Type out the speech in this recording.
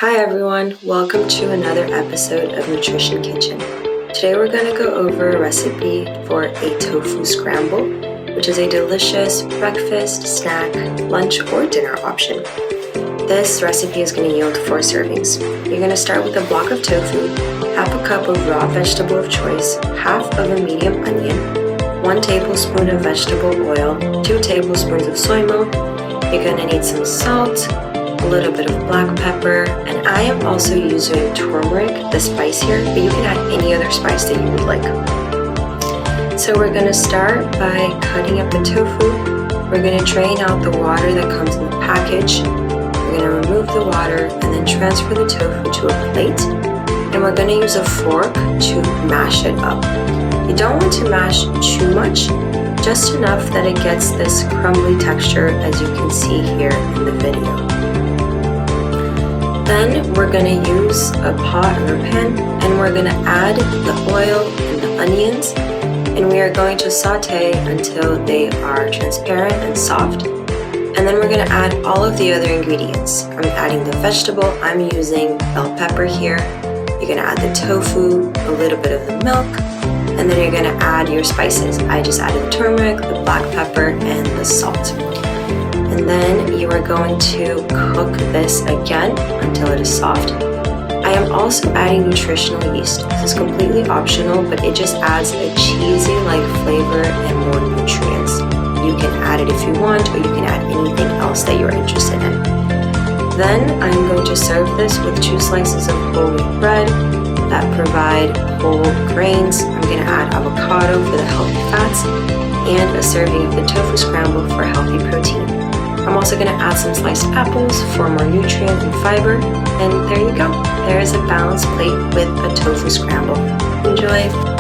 Hi everyone, welcome to another episode of Nutrition Kitchen. Today we're going to go over a recipe for a tofu scramble, which is a delicious breakfast, snack, lunch, or dinner option. This recipe is going to yield 4 servings. You're going to start with a block of tofu, half a cup of raw vegetable of choice, half of a medium onion, 1 tablespoon of vegetable oil, 2 tablespoons of soy milk. You're going to need some salt, a little bit of black pepper, and I am also using turmeric, the spice here, but you can add any other spice that you would like. So we're going to start by cutting up the tofu. We're going to drain out the water that comes in the package. We're going to remove the water and then transfer the tofu to a plate. And we're going to use a fork to mash it up. You don't want to mash too much, just enough that it gets this crumbly texture as you can see here in the video. Then we're going to use a pot or a pan and we're going to add the oil and the onions, and we are going to saute until they are transparent and soft. And then we're going to add all of the other ingredients. I'm adding the vegetable. I'm using bell pepper here. You're going to add the tofu, a little bit of the milk, and then you're going to add your spices. I just added the turmeric, the black pepper, and the salt. And then you are going to cook this again until it is soft. I am also adding nutritional yeast. This is completely optional, but it just adds a cheesy-like flavor and more nutrients. You can add it if you want, or you can add anything else that you're interested in. Then I'm going to serve this with 2 slices of whole wheat bread that provide whole grains. I'm going to add avocado for the healthy fats, and a serving of the tofu scramble for healthy protein. I'm also going to add some sliced apples for more nutrient and fiber, and there you go. There is a balanced plate with a tofu scramble. Enjoy!